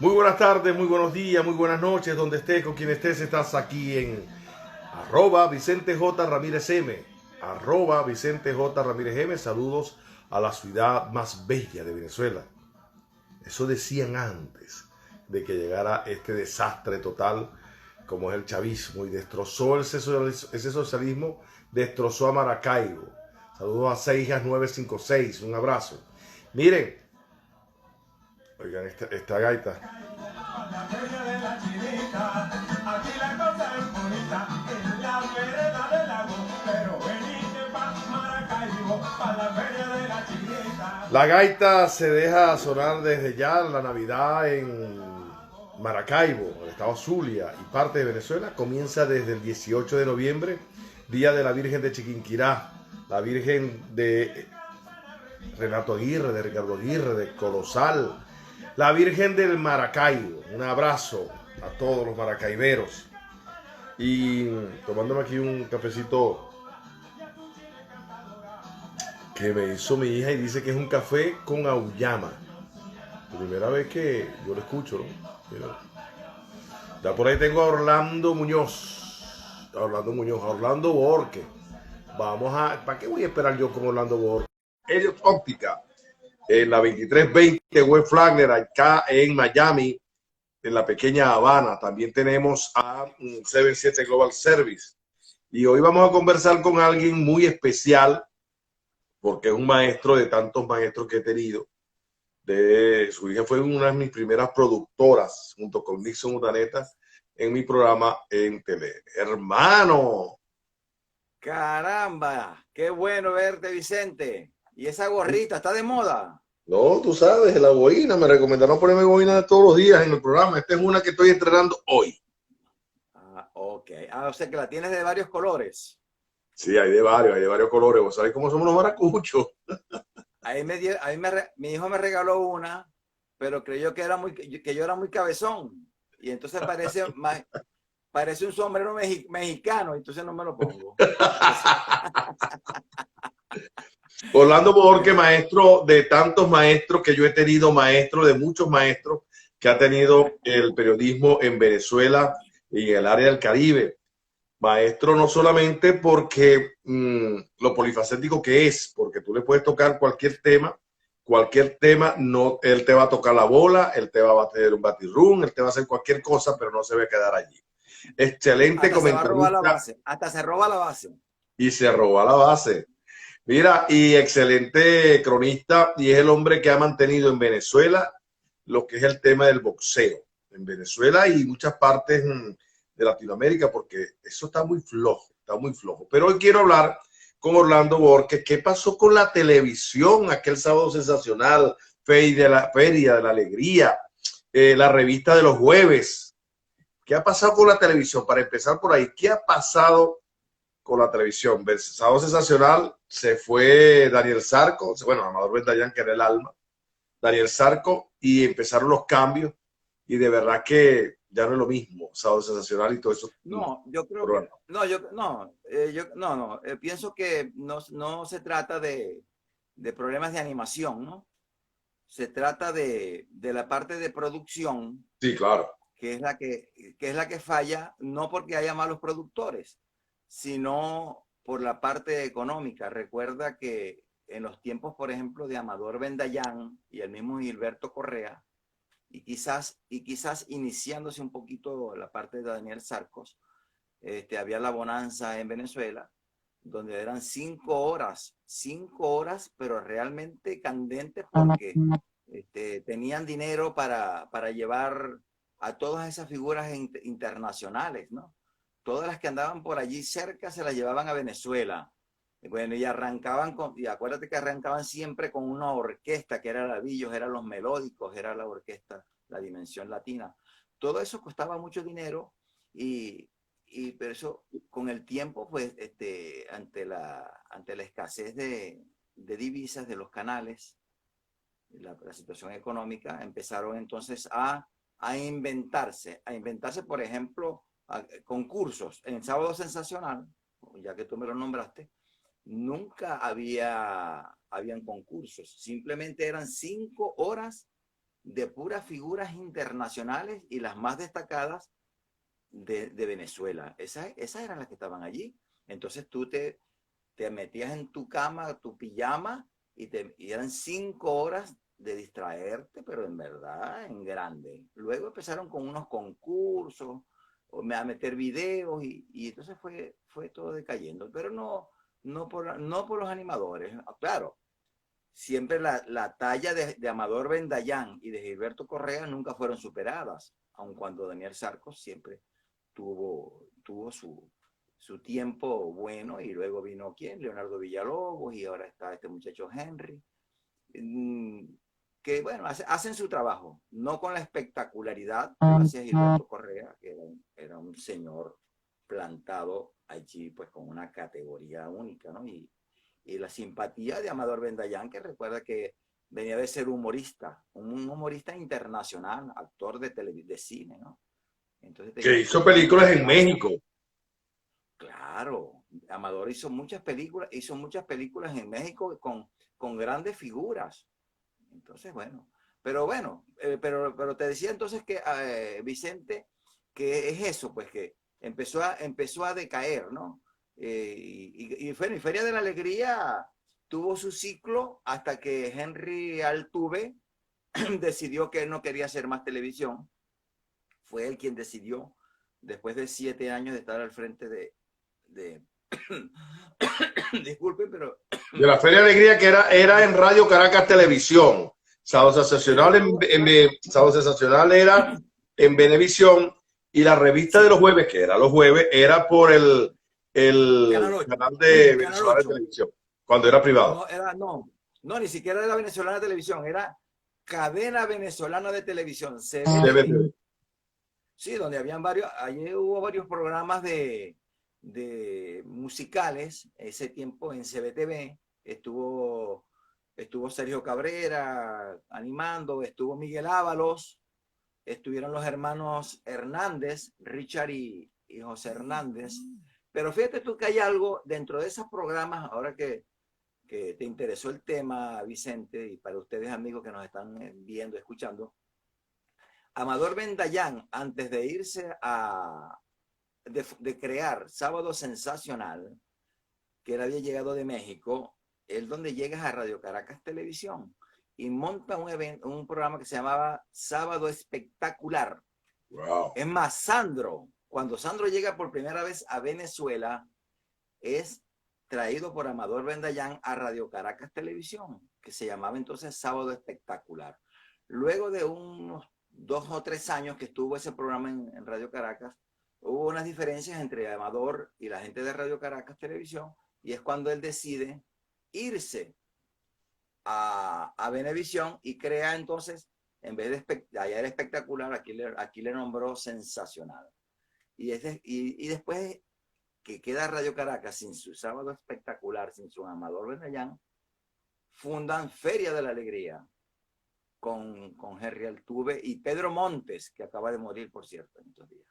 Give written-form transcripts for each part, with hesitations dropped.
Muy buenas tardes, muy buenos días, muy buenas noches, donde estés, con quien estés, estás aquí en Vicente J. Ramírez M. Vicente J. Ramírez M. Saludos a la ciudad más bella de Venezuela. Eso decían antes de que llegara este desastre total como es el chavismo y destrozó ese socialismo, destrozó a Maracaibo. Saludos a 6 956, un abrazo. Miren, oigan esta gaita. La gaita se deja sonar desde ya la Navidad en Maracaibo, el estado Zulia y parte de Venezuela. Comienza desde el 18 de noviembre, Día de la Virgen de Chiquinquirá, la Virgen de Renato Aguirre, de Ricardo Aguirre, de Colosal, la Virgen del Maracaibo. Un abrazo a todos los maracaiberos. Y tomándome aquí un cafecito que me hizo mi hija y dice que es un café con auyama. Primera vez que yo lo escucho, ¿no? Mira. Ya por ahí tengo a Orlando Muñoz. A Orlando Borque. Vamos a... ¿Para qué voy a esperar yo con Orlando Borque? Helios Óptica, en la 2320 West Flagler, acá en Miami, en la pequeña Habana. También tenemos a 77 Global Service. Y hoy vamos a conversar con alguien muy especial, porque es un maestro de tantos maestros que he tenido. Su hija fue una de mis primeras productoras, junto con Nixon Urdaneta, en mi programa en tele. Hermano. Caramba, qué bueno verte, Vicente. Y esa gorrita está de moda. No, tú sabes, la boina, me recomendaron ponerme boina todos los días en el programa. Esta es una que estoy estrenando hoy. Ah, ok. O sea que la tienes de varios colores. Sí, hay de varios colores. ¿Vos sabés cómo somos los maracuchos? Mi hijo me regaló una, pero creyó que yo era muy cabezón. Y entonces parece un sombrero mexicano, entonces no me lo pongo. Orlando Borges, maestro de tantos maestros que yo he tenido, maestro de muchos maestros que ha tenido el periodismo en Venezuela y en el área del Caribe. Maestro no solamente porque lo polifacético que es, porque tú le puedes tocar cualquier tema, no, él te va a tocar la bola, él te va a bater un batirrún, él te va a hacer cualquier cosa, pero no se va a quedar allí. Excelente Hasta se va a robar la comentarista base. Hasta se roba la base. y se roba la base. Mira, y excelente cronista, y es el hombre que ha mantenido en Venezuela lo que es el tema del boxeo. En Venezuela y muchas partes de Latinoamérica, porque eso está muy flojo, está muy flojo. Pero hoy quiero hablar con Orlando Borges. ¿Qué pasó con la televisión? Aquel sábado sensacional, Feria de la Alegría, la revista de los jueves. ¿Qué ha pasado con la televisión? Para empezar por ahí, ¿qué ha pasado con la televisión? Sábado sensacional, se fue Daniel Sarco, bueno, Amador Bendayán, que era el alma, Daniel Sarco, y empezaron los cambios, y de verdad que ya no es lo mismo, sábado sensacional y todo eso. No, yo creo que, Bueno, pienso que no se trata de problemas de animación, ¿no? Se trata de la parte de producción, sí, claro. que es la que falla, no porque haya malos productores, sino por la parte económica. Recuerda que en los tiempos, por ejemplo, de Amador Bendayán y el mismo Gilberto Correa, y quizás iniciándose un poquito la parte de Daniel Sarcos, había la bonanza en Venezuela, donde eran 5 horas, pero realmente candentes porque tenían dinero para llevar a todas esas figuras internacionales, ¿no? Todas las que andaban por allí cerca se las llevaban a Venezuela. Bueno, y acuérdate que arrancaban siempre con una orquesta, que era la Villos, eran los melódicos, era la orquesta, la Dimensión Latina. Todo eso costaba mucho dinero y, pero eso con el tiempo, pues, ante la escasez de divisas de los canales, la situación económica, empezaron entonces a inventarse, por ejemplo, concursos. En Sábado Sensacional, ya que tú me lo nombraste, nunca habían concursos, simplemente eran 5 horas de puras figuras internacionales y las más destacadas de Venezuela. Esas eran las que estaban allí. Entonces tú te metías en tu cama, tu pijama, y eran 5 horas de distraerte, pero en verdad, en grande. Luego empezaron con unos concursos, a meter videos, y entonces fue todo decayendo. Pero no por los animadores. Claro, siempre la talla de Amador Bendayán y de Gilberto Correa nunca fueron superadas, aun cuando Daniel Sarcos siempre tuvo su tiempo bueno, y luego vino ¿quién? Leonardo Villalobos, y ahora está este muchacho Henry, que bueno, hacen su trabajo, no con la espectacularidad que lo hacía Gilberto Correa, que era un señor plantado allí pues con una categoría única, ¿no? Y la simpatía de Amador Bendayán, que recuerda que venía de ser humorista, un humorista internacional, actor de cine, ¿no? Entonces Que hizo películas en México. Claro, Amador hizo muchas películas en México con grandes figuras. Entonces, bueno, pero te decía entonces que Vicente, que es eso, pues que empezó a decaer, ¿no? Y Feria de la Alegría tuvo su ciclo hasta que Henry Altuve decidió que él no quería hacer más televisión. Fue él quien decidió, después de 7 años de estar al frente de disculpen, pero De la Feria de Alegría, que era en Radio Caracas Televisión. Sábado Sensacional era en Venevisión, y la revista de los jueves, que era los jueves, era por el canal de Venezolana de Televisión, cuando era privado. No, ni siquiera era Venezolana de Televisión, era Cadena Venezolana de Televisión, CVTV. Sí, donde allí hubo varios programas de musicales. Ese tiempo en CBTV estuvo Sergio Cabrera animando, estuvo Miguel Ábalos, estuvieron los hermanos Hernández, Richard y José Hernández. Pero fíjate tú que hay algo dentro de esos programas, ahora que te interesó el tema, Vicente, y para ustedes amigos que nos están viendo, escuchando, Amador Bendayán, antes de irse de crear Sábado Sensacional, que él había llegado de México, él donde llegas a Radio Caracas Televisión y monta un programa que se llamaba Sábado Espectacular. Wow. Es más, cuando Sandro llega por primera vez a Venezuela, es traído por Amador Bendayán a Radio Caracas Televisión, que se llamaba entonces Sábado Espectacular. Luego de unos 2 o 3 años que estuvo ese programa en Radio Caracas, hubo unas diferencias entre Amador y la gente de Radio Caracas Televisión, y es cuando él decide irse a Venevisión y crea entonces, en vez de allá era Espectacular, aquí le nombró Sensacional. Y después que queda Radio Caracas sin su Sábado Espectacular, sin su Amador Bendayán, fundan Feria de la Alegría con Henry Altuve y Pedro Montes, que acaba de morir, por cierto, en estos días.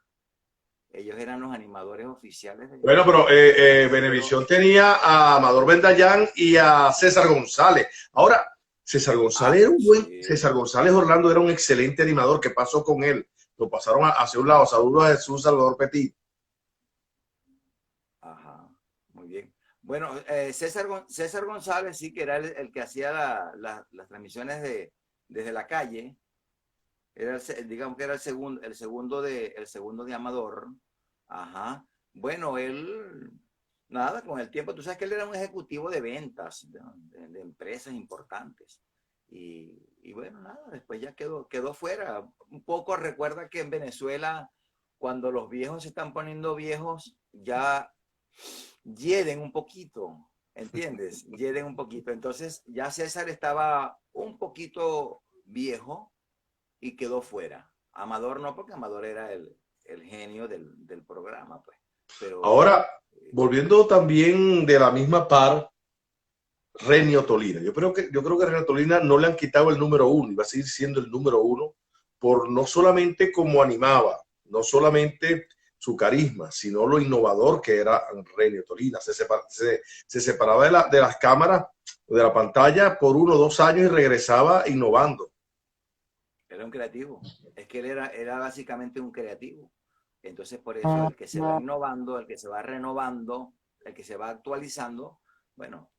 Ellos eran los animadores oficiales. Bueno, pero Venevisión tenía a Amador Bendayán y a César González. Ahora, César González era un buen. Sí. César González Orlando era un excelente animador. ¿Qué pasó con él? Lo pasaron hacia un lado. Saludos a Jesús Salvador Petit. Ajá, muy bien. Bueno, César González sí que era el que hacía las transmisiones desde la calle. Digamos que era el segundo de Amador. Ajá. Bueno, él, nada, con el tiempo, tú sabes que él era un ejecutivo de ventas de empresas importantes. Y bueno, nada, después ya quedó fuera. Un poco recuerda que en Venezuela, cuando los viejos se están poniendo viejos, ya hieden un poquito, ¿entiendes? Hieden un poquito. Entonces ya César estaba un poquito viejo y quedó fuera. Amador no, porque Amador era el genio del programa, pues. Pero, ahora, volviendo también de la misma par, Renio Tolina. Yo creo que Renio Tolina no le han quitado el número 1 y va a seguir siendo el número 1 por no solamente cómo animaba, no solamente su carisma, sino lo innovador que era Renio Tolina. Se separaba de las cámaras, de la pantalla por 1 o 2 años y regresaba innovando. Era un creativo. Es que él era básicamente un creativo. Entonces, por eso el que se va innovando, el que se va renovando, el que se va actualizando, bueno,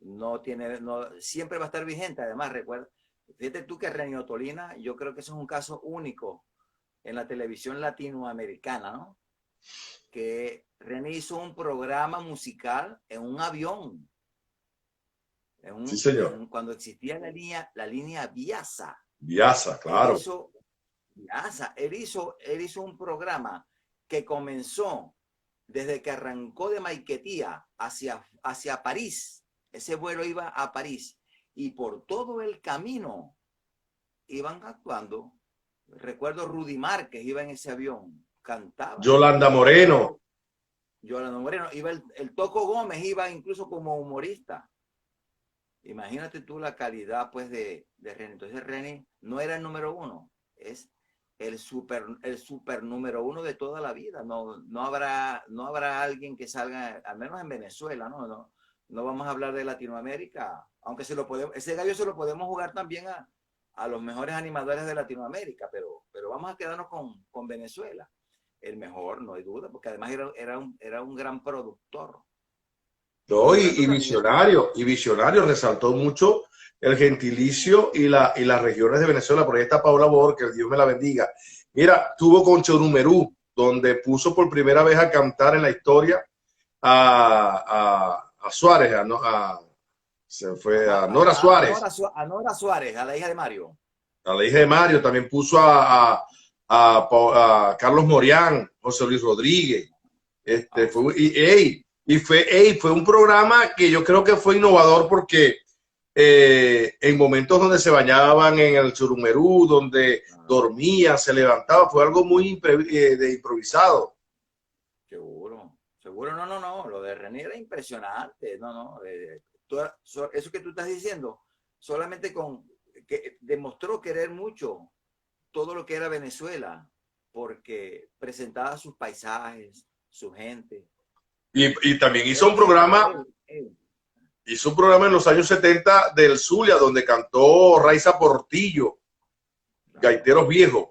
siempre va a estar vigente. Además, recuerda, fíjate tú que Renio Tolina, yo creo que eso es un caso único en la televisión latinoamericana, ¿no? Que René hizo un programa musical en un avión, Sí, señor. cuando existía la línea Viasa. Viasa, Él claro. hizo él hizo un programa que comenzó desde que arrancó de Maiquetía hacia París. Ese vuelo iba a París y por todo el camino iban actuando. Recuerdo Rudy Márquez iba en ese avión, cantaba. Yolanda Moreno. Yolanda Moreno, iba el Toco Gómez, iba incluso como humorista. Imagínate tú la calidad pues de René. Entonces René no era el número uno, es el super número uno de toda la vida. No habrá alguien que salga, al menos en Venezuela, no vamos a hablar de Latinoamérica, aunque ese gallo se lo podemos jugar también a los mejores animadores de Latinoamérica, pero vamos a quedarnos con Venezuela. El mejor, no hay duda, porque además era un gran productor. No, Y hablando también de y visionario, resaltó mucho el gentilicio y las regiones de Venezuela. Por ahí está Paola Borges, Dios me la bendiga. Mira, tuvo con Chonumerú, donde puso por primera vez a cantar en la historia a Suárez, se fue a Nora Suárez, A Nora Suárez, a la hija de Mario. a la hija de Mario. También puso a Carlos Morián, José Luis Rodríguez. Fue un programa que yo creo que fue innovador porque en momentos donde se bañaban en el Churumerú, donde dormía, se levantaba, fue algo muy de improvisado. Seguro, no, lo de René era impresionante, eso que tú estás diciendo, solamente que demostró querer mucho todo lo que era Venezuela, porque presentaba sus paisajes, su gente. Y también Era un genio, él. hizo un programa en los años 70 del Zulia, donde cantó Raiza Portillo, Gaiteros Viejos,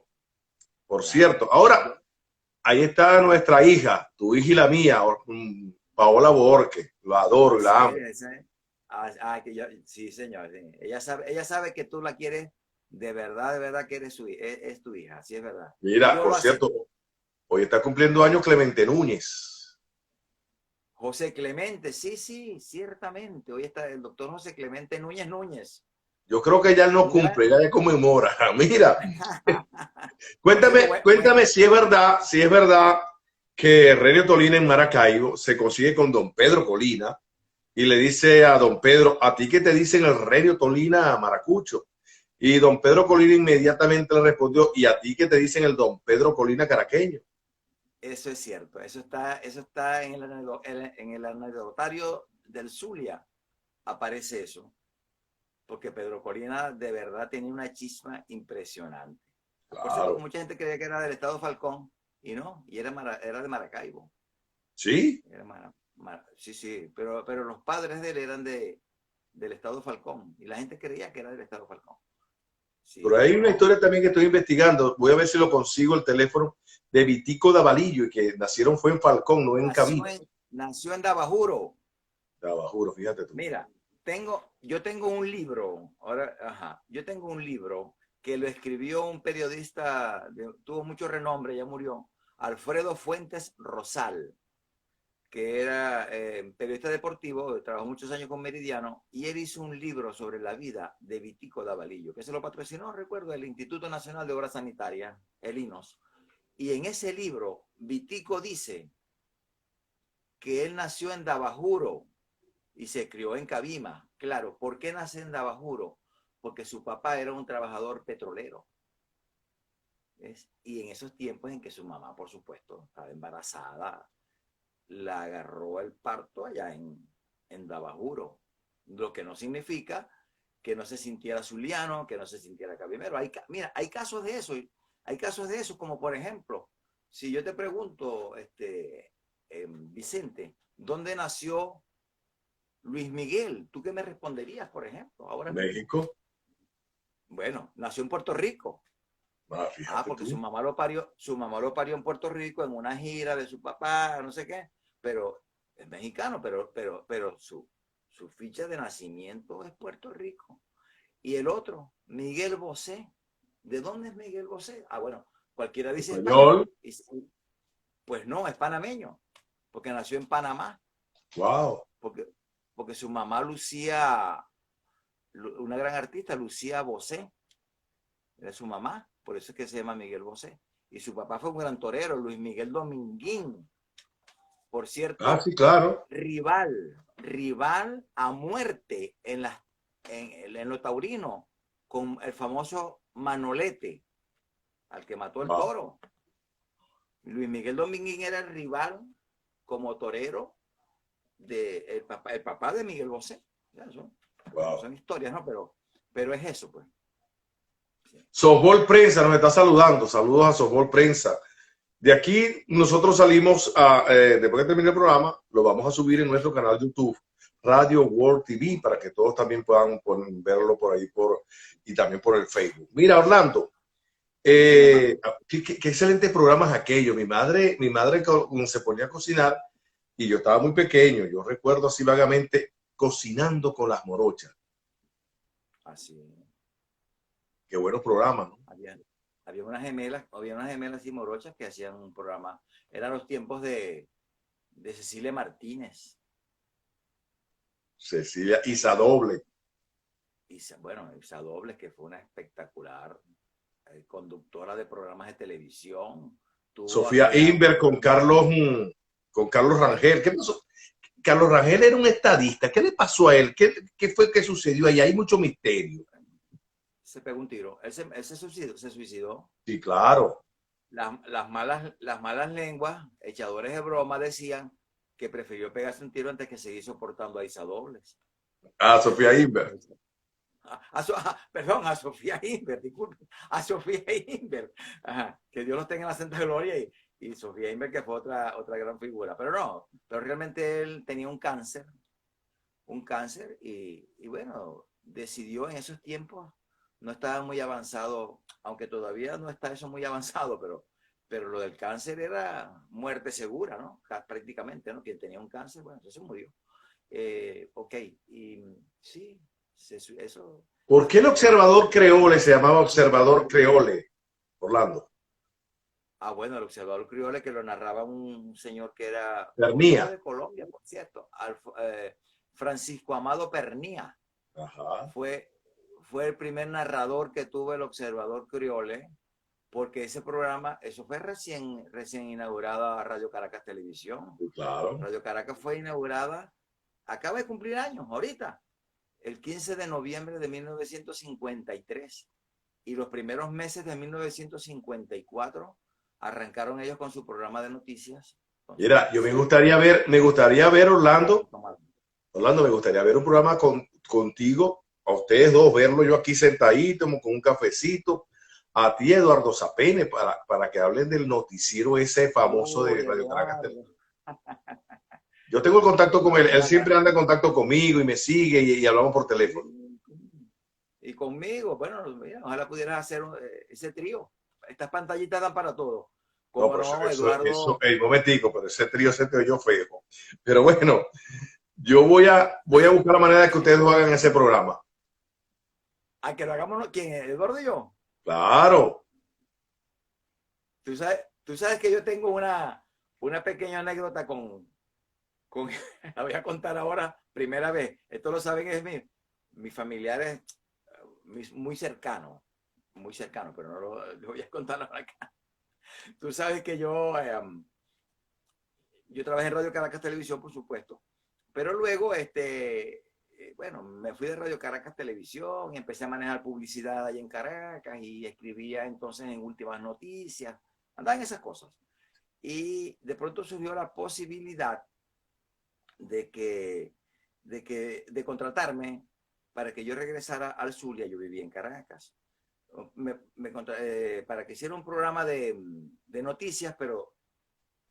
por cierto. Ahora, ahí está nuestra hija, tu hija y la mía, Paola Borges. La adoro y la amo. Sí, señor. Sí. Ella sabe que tú la quieres de verdad que es tu hija, sí es verdad. Mira, por cierto, hoy está cumpliendo años Clemente Núñez. José Clemente, sí, ciertamente. Hoy está el doctor José Clemente Núñez. Yo creo que ya no cumple, ella ya conmemora. Mira, cuéntame si es verdad que Renio Tolina en Maracaibo se consigue con don Pedro Colina y le dice a don Pedro, ¿a ti qué te dicen el Renio Tolina Maracucho? Y don Pedro Colina inmediatamente le respondió, ¿y a ti qué te dicen el don Pedro Colina Caraqueño? Eso es cierto, eso está en el anecdotario del Zulia, aparece eso, porque Pedro Colina de verdad tenía una chisma impresionante. Claro. Por cierto, mucha gente creía que era del estado Falcón, y no, y era de Maracaibo. ¿Sí? Sí, pero los padres de él eran del estado Falcón, y la gente creía que era del estado Falcón. Sí, pero hay una historia también que estoy investigando, voy a ver si lo consigo el teléfono, de Vitico Davalillo, y que nacieron fue en Falcón, no en Cabina. Nació en Dabajuro. Dabajuro, fíjate tú. Mira, yo tengo un libro, yo tengo un libro que lo escribió un periodista, tuvo mucho renombre, ya murió, Alfredo Fuentes Rosal, que era periodista deportivo, trabajó muchos años con Meridiano, y él hizo un libro sobre la vida de Vitico Davalillo, que se lo patrocinó, recuerdo, el Instituto Nacional de Obras Sanitarias, el INOS. Y en ese libro, Vitico dice que él nació en Dabajuro y se crió en Cabima. Claro, ¿por qué nace en Dabajuro? Porque su papá era un trabajador petrolero. ¿Ves? Y en esos tiempos en que su mamá, por supuesto, estaba embarazada, la agarró el parto allá en Dabajuro. Lo que no significa que no se sintiera zuliano, que no se sintiera cabimero. Mira, hay casos de eso. Hay casos de eso, como por ejemplo, si yo te pregunto, Vicente, ¿dónde nació Luis Miguel? ¿Tú qué me responderías, por ejemplo? Ahora México. mismo. Bueno, nació en Puerto Rico. Fíjate Porque tú. su mamá lo parió en Puerto Rico en una gira de su papá, no sé qué, pero es mexicano, pero su ficha de nacimiento es Puerto Rico. Y el otro, Miguel Bosé. ¿De dónde es Miguel Bosé? Bueno, cualquiera dice España. Español. Pues no, es panameño, porque nació en Panamá, Wow. porque, porque su mamá Lucía, una gran artista, Lucía Bosé, era su mamá, por eso es que se llama Miguel Bosé. Y su papá fue un gran torero, Luis Miguel Dominguín, por Ah, cierto, sí, claro. rival a muerte en lo taurino, con el famoso Manolete, al que mató el Wow. toro. Luis Miguel Dominguín era el rival como torero de el papá de Miguel Bosé. Son, Wow. son historias, ¿no? Pero es eso, pues. Sí. Softball Prensa nos está saludando. Saludos a Softball Prensa. De aquí nosotros salimos, después que termine el programa, lo vamos a subir en nuestro canal de YouTube, Radio World TV, para que todos también puedan verlo por ahí y también por el Facebook. Mira, Orlando, Dígame, hermano. qué excelentes programas aquellos. Mi madre se ponía a cocinar y yo estaba muy pequeño. Yo recuerdo así vagamente cocinando con las morochas. Así. Qué buenos programas, ¿no? Había unas gemelas y morochas que hacían un programa. Eran los tiempos de Cecilia Martínez. Cecilia Isadoble. Y bueno, Isa Dobles, que fue una espectacular conductora de programas de televisión. Tuvo Sofía aquella Inver oportunidad. con Carlos Rangel. ¿Qué pasó? Carlos Rangel era un estadista. ¿Qué le pasó a él? ¿Qué fue que sucedió ahí? Hay mucho misterio. Se pegó un tiro. Él se suicidó. Sí, claro. Las malas lenguas, echadores de broma, decían que prefirió pegarse un tiro antes que seguir soportando a Isa Dobles. Ah, Sofía Inver. Perdón, a Sofía Inver, disculpe, a Sofía Inver. Ajá, que Dios los tenga en la santa gloria y Sofía Inver, que fue otra gran figura. Pero realmente él tenía un cáncer y bueno, decidió en esos tiempos, no estaba muy avanzado, aunque todavía no está eso muy avanzado, pero lo del cáncer era muerte segura, ¿no? Prácticamente, ¿no? Quien tenía un cáncer, bueno, eso se murió. Ok, y sí, eso, ¿Por qué eso el fue tema. observador creole se llamaba observador creole, Orlando? Bueno, el observador criollo que lo narraba un señor que era oriundo Pernía. de Colombia, por cierto, Francisco Amado Pernía. Ajá. Fue, fue el primer narrador que tuvo el observador criollo, porque ese programa, eso fue recién inaugurada Radio Caracas Televisión. Sí, claro. Radio Caracas fue inaugurada, acaba de cumplir años, ahorita, el 15 de noviembre de 1953. Y los primeros meses de 1954 arrancaron ellos con su programa de noticias, con su Mira, yo me noticiero. gustaría ver, Orlando, Francisco Amado. me gustaría ver un programa contigo, a ustedes dos, verlo yo aquí sentadito, con un cafecito, a ti, Eduardo Zapene, para que hablen del noticiero ese famoso de Uy, Radio Caracas. Eduardo. Yo tengo el contacto con él, Eduardo él una siempre gran... anda en contacto conmigo y me sigue y hablamos por teléfono. Y conmigo, bueno, mira, ojalá pudieras hacer ese trío. Estas pantallitas dan para todo. No, ¿Cómo pero no, Eduardo? el momentico, pero ese trío se te oyó feo. Pero bueno, yo voy a buscar la manera de que ustedes lo hagan ese programa. A que lo hagamos, ¿quién es? ¿Eduardo y yo? Claro. Tú sabes que yo tengo una pequeña anécdota con la voy a contar ahora, primera vez. Esto lo saben es mis familiares muy cercanos, pero no lo voy a contar ahora acá. Tú sabes que yo trabajé en Radio Caracas Televisión, por supuesto, pero luego, bueno, me fui de Radio Caracas Televisión y empecé a manejar publicidad allá en Caracas y escribía entonces en Últimas Noticias, andaba en esas cosas. Y de pronto surgió la posibilidad de contratarme para que yo regresara al Zulia. Yo vivía en Caracas. Para que hiciera un programa de noticias, pero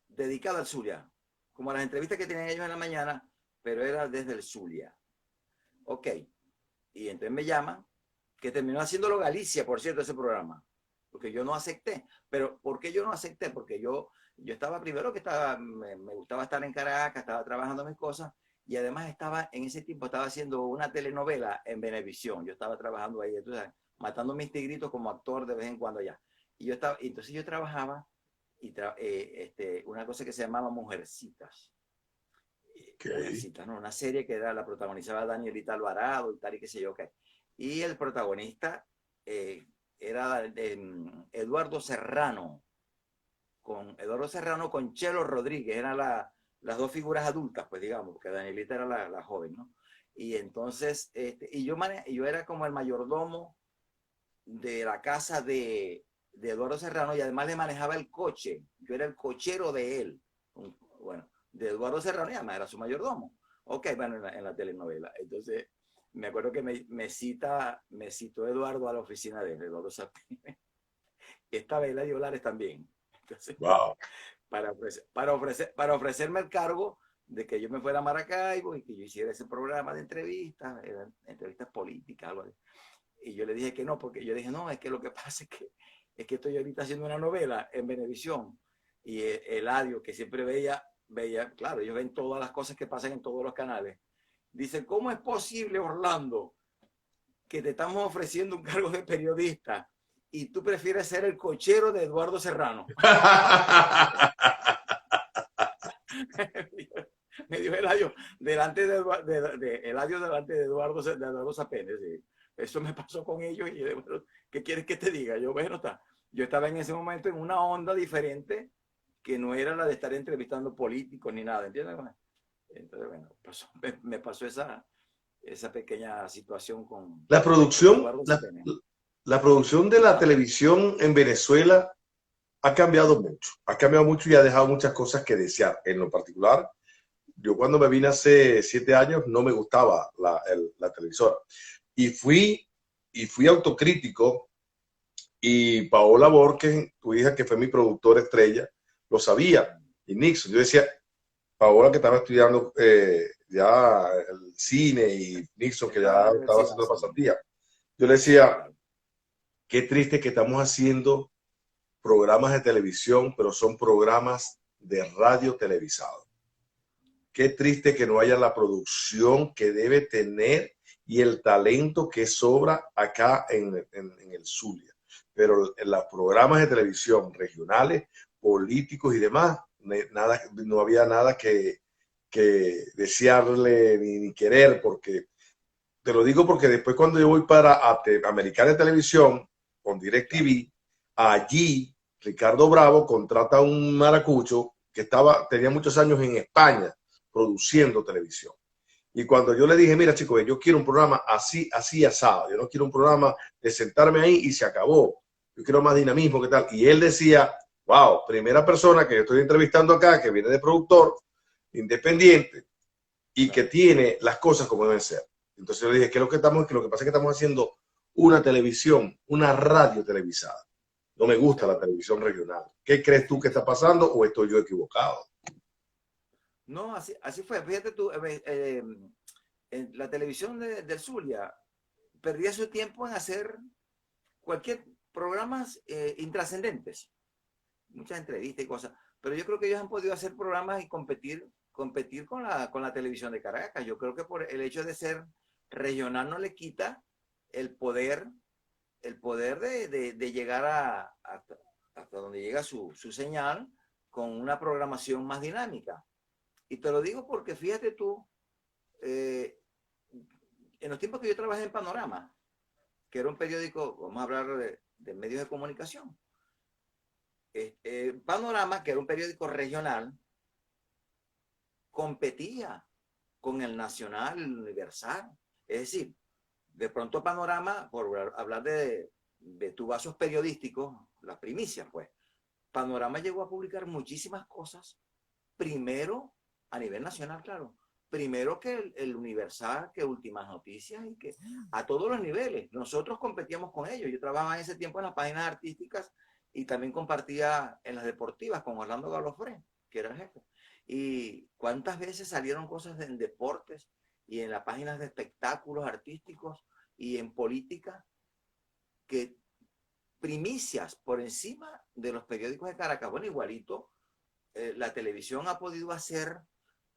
dedicado al Zulia, como las entrevistas que tenían ellos en la mañana, pero era desde el Zulia. Ok, y entonces me llaman, que terminó haciéndolo Galicia, por cierto, ese programa. porque yo no acepté. Pero ¿por qué yo no acepté? Porque yo estaba primero que me gustaba estar en Caracas, estaba trabajando mis cosas, y además en ese tiempo estaba haciendo una telenovela en Venevisión. Yo estaba trabajando ahí, entonces, matando mis tigritos como actor de vez en cuando allá. Entonces yo trabajaba una cosa que se llamaba Mujercitas. Okay. Mujercitas, ¿no? Una serie que la protagonizaba Danielita Alvarado y tal y qué sé yo qué. Y el protagonista era Eduardo Serrano, con Chelo Rodríguez, eran las dos figuras adultas, pues digamos, porque Danielita era la joven, ¿no? Y entonces, yo era como el mayordomo de la casa de Eduardo Serrano, y además le manejaba el coche. Yo era el cochero de él. Bueno, de Eduardo Serrano, y además era su mayordomo. Ok, bueno, en la telenovela. Entonces, me acuerdo que me citó Eduardo a la oficina de Eduardo Zapine. Esta vela de Olares también. Entonces, Wow. para ofrecerme el cargo de que yo me fuera a Maracaibo y que yo hiciera ese programa de entrevistas, entrevistas políticas, algo así. Y yo le dije que no, porque yo dije, no, es que lo que pasa es que estoy ahorita haciendo una novela en Venevisión, y Eladio, que siempre veía, claro, ellos ven todas las cosas que pasan en todos los canales. Dice, ¿cómo es posible, Orlando, que te estamos ofreciendo un cargo de periodista y tú prefieres ser el cochero de Eduardo Serrano? Me dijo Eladio delante Eladio delante de Eduardo Zapene. Sí. Eso me pasó con ellos, y yo, bueno, ¿qué quieres que te diga? Bueno, yo estaba en ese momento en una onda diferente, que no era la de estar entrevistando políticos ni nada, ¿entiendes? Entonces, bueno, me pasó esa pequeña situación La con producción, Eduardo Zapene. la producción de la televisión en Venezuela ha cambiado mucho y ha dejado muchas cosas que desear. En lo particular, yo cuando me vine hace 7 años no me gustaba la televisora. Y fui autocrítico, y Paola Borges, tu hija, que fue mi productora estrella, lo sabía. Y Nixon, yo decía, Paola, que estaba estudiando ya el cine, y Nixon, que Estaba en la ya estaba universidad, haciendo la sí. pasantía. Yo le Sí, decía, claro. qué triste que estamos haciendo programas de televisión, pero son programas de radio televisado. Qué triste que no haya la producción que debe tener y el talento que sobra acá en el Zulia. Pero en los programas de televisión regionales, políticos y demás, nada, no había nada que desearle ni querer, porque te lo digo porque después, cuando yo voy para Americana de Televisión con Claro. DirecTV, allí Ricardo Bravo contrata a un maracucho que tenía muchos años en España produciendo televisión. Y cuando yo le dije, mira, chicos, yo quiero un programa así, así asado, yo no quiero un programa de sentarme ahí y se acabó, yo quiero más dinamismo, ¿qué tal? Y él decía, wow, primera persona que yo estoy entrevistando acá, que viene de productor independiente y que Claro. tiene las cosas como deben ser. Entonces yo le dije, lo que pasa es que estamos haciendo una televisión, una radio televisada. No me gusta la Seguro. televisión regional. ¿Qué crees tú que está pasando, o estoy yo equivocado? No, así fue. Fíjate tú, en la televisión del Zulia perdía su tiempo en hacer cualquier programas intrascendentes, muchas entrevistas y cosas, pero yo creo que ellos han podido hacer programas y competir con la televisión de Caracas. Yo creo que por el hecho de ser regional no le quita el poder, de llegar hasta donde llega su señal, con una programación más dinámica. Y te lo digo porque fíjate tú, eh, en los tiempos que yo trabajé en Panorama, que era un periódico, vamos a hablar de medios de comunicación, Panorama, que era un periódico regional, competía con el Nacional, el Universal. Es decir, de pronto Panorama, por hablar de tubazos periodísticos, las primicias, pues, Panorama llegó a publicar muchísimas cosas, primero a nivel nacional, claro, primero que el Universal, que Últimas Noticias, y que a todos los niveles. Nosotros competíamos con ellos. Yo trabajaba en ese tiempo en las páginas artísticas y también compartía en las deportivas con Orlando Galofré, que era el jefe. Y cuántas veces salieron cosas en deportes y en las páginas de espectáculos artísticos y en política, que primicias por encima de los periódicos de Caracas. Bueno, igualito, la televisión ha podido hacer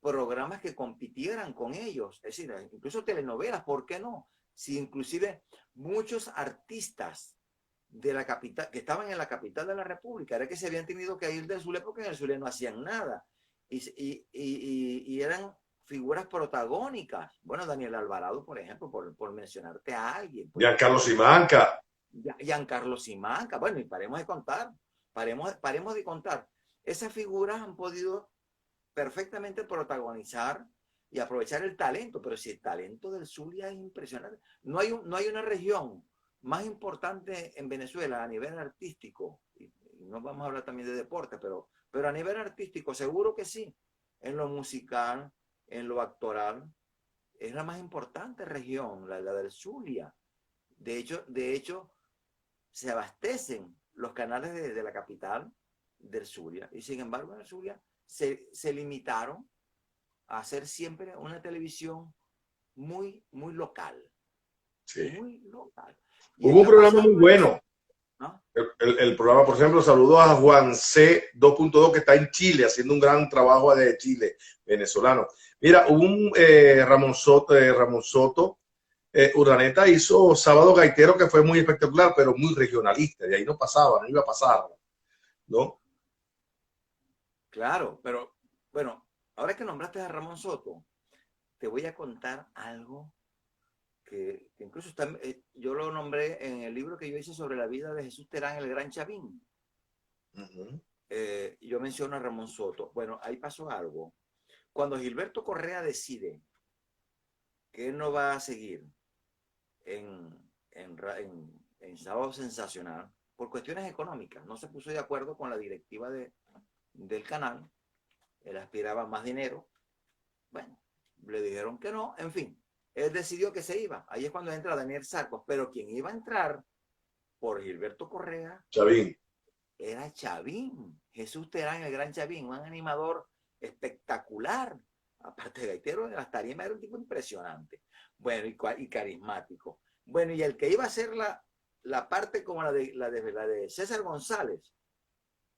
programas que compitieran con ellos, es decir, incluso telenovelas, ¿por qué no? Si inclusive muchos artistas de la capital, que estaban en la capital de la República, era que se habían tenido que ir del Zulia porque en el Zulia no hacían nada. Y eran figuras protagónicas. Bueno, Daniel Alvarado, por ejemplo, por mencionarte a alguien. Pues, Giancarlo Simanca. Giancarlo Simanca. Bueno, y paremos de contar. Paremos de contar. Esas figuras han podido perfectamente protagonizar y aprovechar el talento, pero si el talento del Zulia es impresionante. No hay una región más importante en Venezuela a nivel artístico, y no vamos a hablar también de deporte, pero a nivel artístico seguro que sí, en lo musical, en lo actoral, es la más importante región, la del Zulia. De hecho, se abastecen los canales de la capital del Zulia, y sin embargo en el Zulia se limitaron a hacer siempre una televisión muy, muy local. Sí. Muy local. Hubo un programa muy bueno. ¿No? El programa, por ejemplo, saludó a Juan C. 2.2 que está en Chile haciendo un gran trabajo de Chile, venezolano. Mira, hubo un Ramón Soto Urdaneta hizo Sábado Gaitero que fue muy espectacular, pero muy regionalista. De ahí no pasaba, no iba a pasar, ¿no? Claro, pero bueno, ahora que nombraste a Ramón Soto, te voy a contar algo que incluso está, yo lo nombré en el libro que yo hice sobre la vida de Jesús Terán, el Gran Chavín. Yo menciono a Ramón Soto. Bueno, ahí pasó algo. Cuando Gilberto Correa decide que él no va a seguir en Sábado Sensacional, por cuestiones económicas, no se puso de acuerdo con la directiva del canal, él aspiraba más dinero, bueno, le dijeron que no, en fin, él decidió que se iba. Ahí es cuando entra Daniel Sarcos, pero quien iba a entrar por Gilberto Correa Chavín. Era Chavín, Jesús Terán, el Gran Chavín, un animador espectacular. Aparte de gaitero, de las tarimas era un tipo impresionante. Bueno, y carismático. Bueno, y el que iba a hacer la parte como la de César González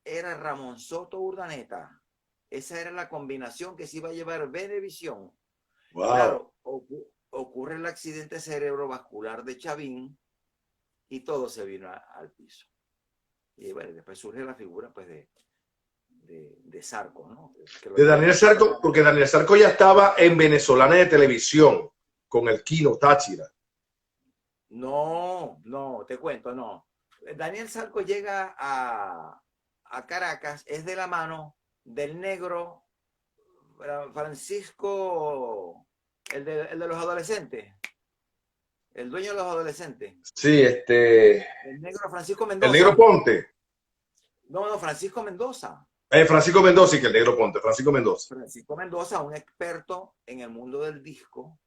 era Ramón Soto Urdaneta. Esa era la combinación que se iba a llevar Venevisión. Wow. Claro, ocurre el accidente cerebrovascular de Chavín y todo se vino al piso. Y bueno, después surge la figura pues de Sarco, ¿no? De Daniel Sarco, porque Daniel Sarco ya estaba en Venezolana de Televisión con el Kino Táchira. No, te cuento, no. Daniel Sarco llega a Caracas, es de la mano del negro Francisco, el de los adolescentes, el dueño de los adolescentes. Sí, el negro Francisco Mendoza. El negro Ponte. No, Francisco Mendoza. Francisco Mendoza, y que el negro Ponte, Francisco Mendoza. Francisco Mendoza, un experto en el mundo del disco.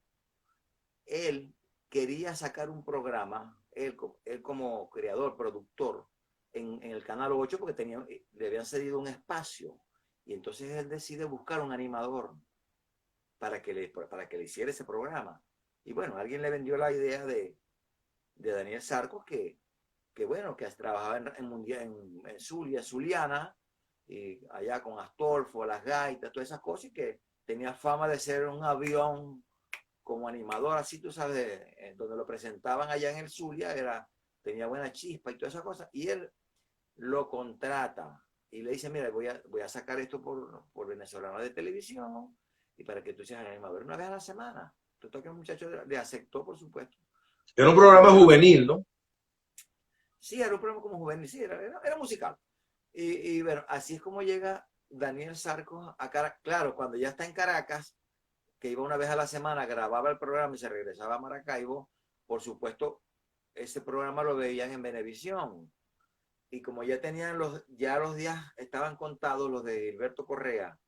Él quería sacar un programa, él como creador, productor, en el Canal 8, porque le habían cedido un espacio. Y entonces él decide buscar un animador para que le hiciera ese programa. Y bueno, alguien le vendió la idea de Daniel Sarcos, que bueno, que trabajaba en Zulia, Zuliana, y allá con Astolfo, las gaitas, todas esas cosas, y que tenía fama de ser un avión como animador, así tú sabes, donde lo presentaban allá en el Zulia, tenía buena chispa y todas esas cosas, y él lo contrata y le dice, mira, voy a sacar esto por Venezolana de Televisión, y para que tú seas animador una vez a la semana. Entonces que el muchacho le aceptó, por supuesto. Era un programa juvenil, ¿no? Sí, era un programa como juvenil, sí, era musical. Y bueno, así es como llega Daniel Sarcos a Caracas. Claro, cuando ya está en Caracas, que iba una vez a la semana, grababa el programa y se regresaba a Maracaibo, por supuesto, ese programa lo veían en Venevisión. Y como ya tenían los días estaban contados los de Gilberto Correa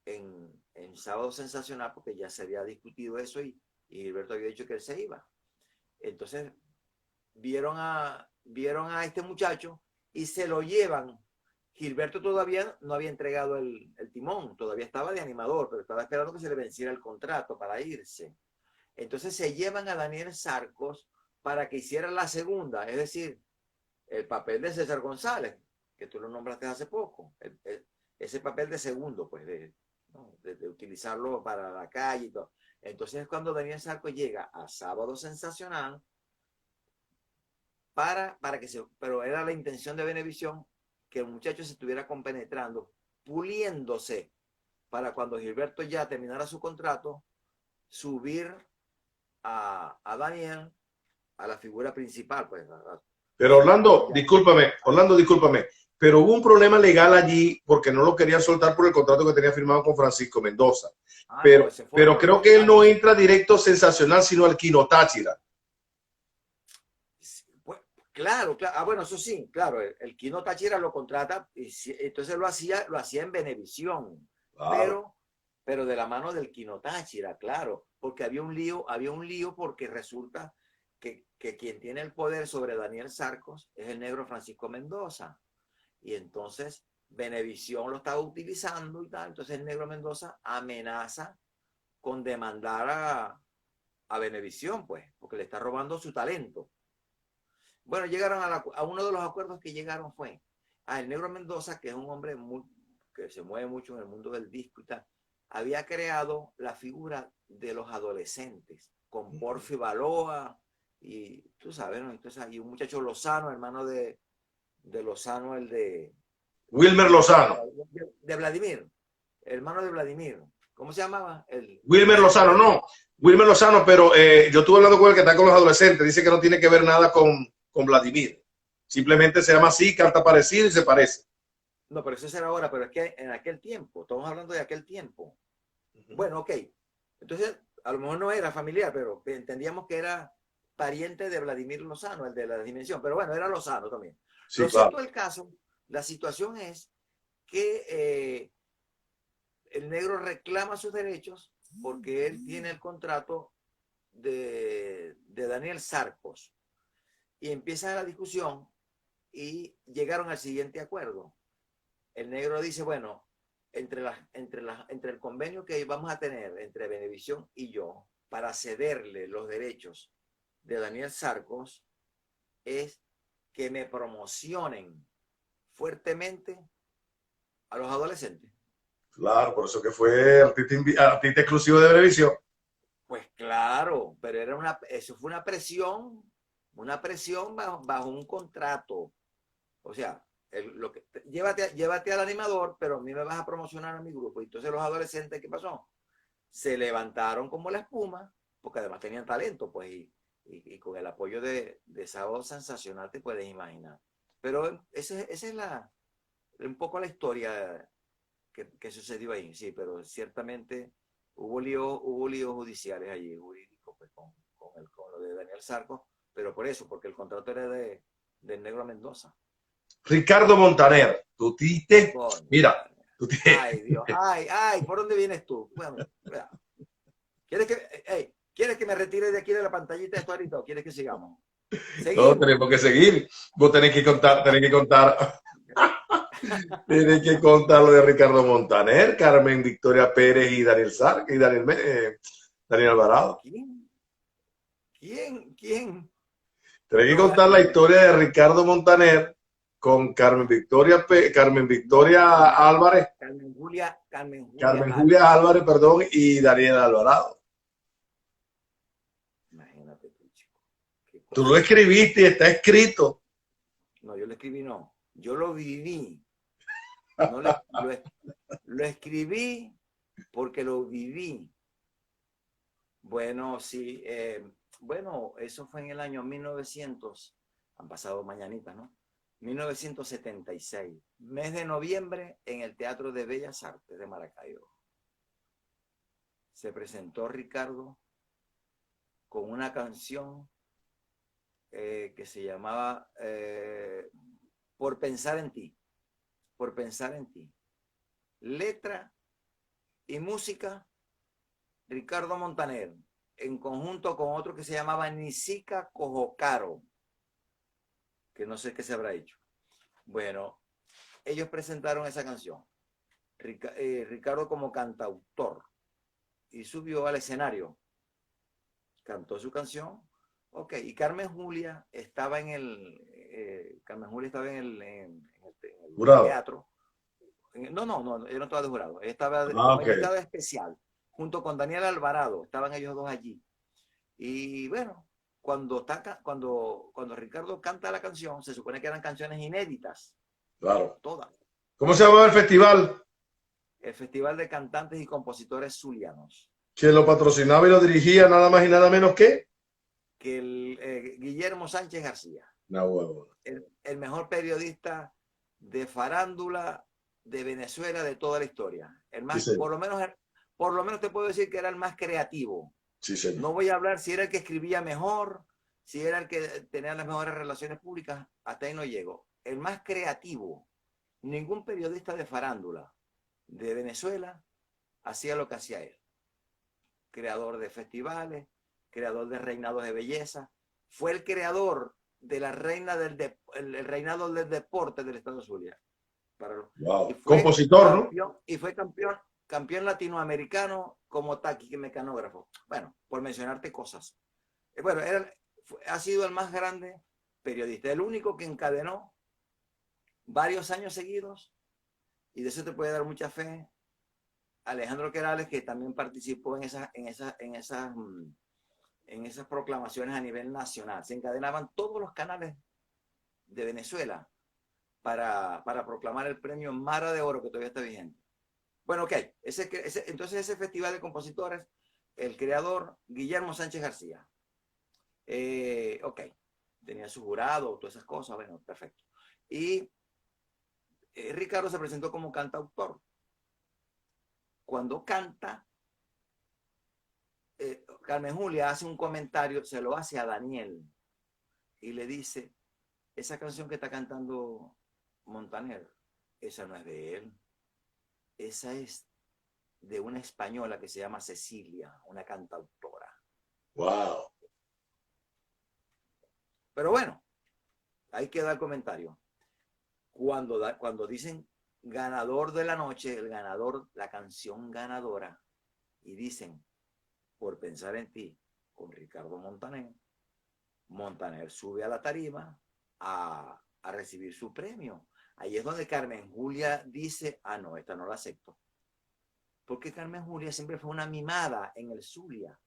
en Sábado Sensacional, porque ya se había discutido eso y Gilberto había dicho que él se iba. Entonces vieron a este muchacho y se lo llevan. Gilberto todavía no había entregado el timón, todavía estaba de animador, pero estaba esperando que se le venciera el contrato para irse. Entonces se llevan a Daniel Sarcos para que hiciera la segunda, es decir, el papel de César González, que tú lo nombraste hace poco, ese papel de segundo, pues, ¿no? de utilizarlo para la calle y todo. Entonces, cuando Daniel Sarco llega a Sábado Sensacional, para que se, pero era la intención de Venevisión que el muchacho se estuviera compenetrando, puliéndose, para cuando Gilberto ya terminara su contrato, subir a Daniel a la figura principal, pues. Pero Orlando, discúlpame, pero hubo un problema legal allí porque no lo querían soltar por el contrato que tenía firmado con Francisco Mendoza. Pero, no, pero creo que él no entra directo Sensacional, sino al Kino Táchira. Pues, claro, claro. Bueno, eso sí, claro, el Kino Táchira lo contrata y entonces lo hacía en Venevisión, Claro. pero de la mano del Kino Táchira, claro, porque había un lío porque resulta que quien tiene el poder sobre Daniel Sarcos es el negro Francisco Mendoza. Y entonces Venevisión lo estaba utilizando y tal. Entonces el negro Mendoza amenaza con demandar a Venevisión, pues, porque le está robando su talento. Bueno, llegaron a uno de los acuerdos que llegaron fue a el negro Mendoza, que es un hombre que se mueve mucho en el mundo del disco y tal, había creado la figura de los adolescentes con Porfi Baloa y tú sabes, ¿no? Entonces hay un muchacho Lozano, hermano de Lozano, el de Wilmer Lozano. De Vladimir, hermano de Vladimir. ¿Cómo se llamaba? Wilmer Lozano, no. Wilmer Lozano, pero yo estuve hablando con el que está con los adolescentes. Dice que no tiene que ver nada con Vladimir. Simplemente se llama así, canta parecido y se parece. No, pero eso será ahora, pero es que en aquel tiempo, estamos hablando de aquel tiempo. Bueno, ok. Entonces, a lo mejor no era familiar, pero entendíamos que era pariente de Vladimir Lozano, el de la dimensión. Pero bueno, era Lozano también. Sí, Lo claro. cierto del caso, la situación es que el negro reclama sus derechos porque él tiene el contrato de Daniel Sarcos. Y empieza la discusión y llegaron al siguiente acuerdo. El negro dice, bueno, entre el convenio que vamos a tener entre Venevisión y yo para cederle los derechos de Daniel Sarcos es que me promocionen fuertemente a los adolescentes. Claro, por eso que fue artista exclusivo de Venevisión. Pues claro, pero eso fue una presión bajo un contrato. O sea, llévate al animador, pero a mí me vas a promocionar a mi grupo. Y entonces los adolescentes, ¿qué pasó? Se levantaron como la espuma, porque además tenían talento, pues, y con el apoyo de Sábado Sensacional te puedes imaginar. Pero esa es un poco la historia que sucedió ahí, sí, pero ciertamente hubo líos judiciales allí, jurídicos, pues, con lo de Daniel Sarco, pero por eso, porque el contrato era del negro Mendoza. Ricardo Montaner, tú tiste, mira, tú tiste. Ay, Dios, ay, ¿por dónde vienes tú? Bueno, ¿quieres que me retire de aquí de la pantallita esto ahorita o quieres que sigamos? No, tenemos que seguir. Vos tenés que contar, tenés que contar lo de Ricardo Montaner, Carmen Victoria Pérez y Daniel Sark y Daniel Alvarado. ¿Quién? Tenés que contar la historia de Ricardo Montaner con Carmen Victoria Álvarez. Carmen Julia Álvarez, perdón, y Daniel Alvarado. Imagínate tú, chico. Tú lo escribiste y está escrito. No, yo lo escribí, no. Yo lo viví. No lo escribí porque lo viví. Bueno, sí. Bueno, eso fue en el año 1900. Han pasado mañanitas, ¿no? 1976. Mes de noviembre en el Teatro de Bellas Artes de Maracaibo. Se presentó Ricardo con una canción que se llamaba Por pensar en ti. Por pensar en ti. Letra y música, Ricardo Montaner, en conjunto con otro que se llamaba Nisica Cojocaro, que no sé qué se habrá hecho. Bueno, ellos presentaron esa canción. Ricardo como cantautor y subió al escenario. Cantó su canción. Ok, y Carmen Julia estaba en Carmen Julia estaba en el Jurado. teatro. No, yo no estaba de jurado. Ella estaba Ah, como ok. invitada especial, junto con Daniel Alvarado. Estaban ellos dos allí. Y bueno, cuando Ricardo canta la canción, se supone que eran canciones inéditas, Claro. todas. ¿Cómo se llamaba el festival? El Festival de Cantantes y Compositores Zulianos. Que lo patrocinaba y lo dirigía nada más y nada menos que. Que Guillermo Sánchez García, No, huevo. el mejor periodista de farándula de Venezuela de toda la historia. El Sí, más, señor. por lo menos te puedo decir que era el más creativo. Sí, señor. No voy a hablar si era el que escribía mejor, si era el que tenía las mejores relaciones públicas, hasta ahí no llego. El más creativo. Ningún periodista de farándula de Venezuela hacía lo que hacía él. Creador de festivales, creador de reinados de belleza. Fue el creador de la reina el reinado del deporte del Estado Zulia. Y Wow. fue Compositor, ¿no? campeón, campeón latinoamericano como taquimecanógrafo. Bueno, por mencionarte cosas. Bueno, ha sido el más grande periodista, el único que encadenó varios años seguidos, y de eso te puede dar mucha fe Alejandro Querales, que también participó en esas proclamaciones a nivel nacional. Se encadenaban todos los canales de Venezuela para proclamar el premio Mara de Oro, que todavía está vigente. Bueno, ok. Entonces ese festival de compositores, el creador Guillermo Sánchez García. Ok. Tenía su jurado, todas esas cosas. Bueno, perfecto. Y Ricardo se presentó como cantautor. Cuando canta, Carmen Julia hace un comentario, se lo hace a Daniel y le dice, esa canción que está cantando Montaner, esa no es de él, esa es de una española que se llama Cecilia, una cantautora. Wow. Pero bueno, ahí queda el comentario. Cuando dicen ganador de la noche, el ganador, la canción ganadora, y dicen, por pensar en ti, con Ricardo Montaner, Montaner sube a la tarima a recibir su premio. Ahí es donde Carmen Julia dice, no, esta no la acepto. Porque Carmen Julia siempre fue una mimada en el Zulia.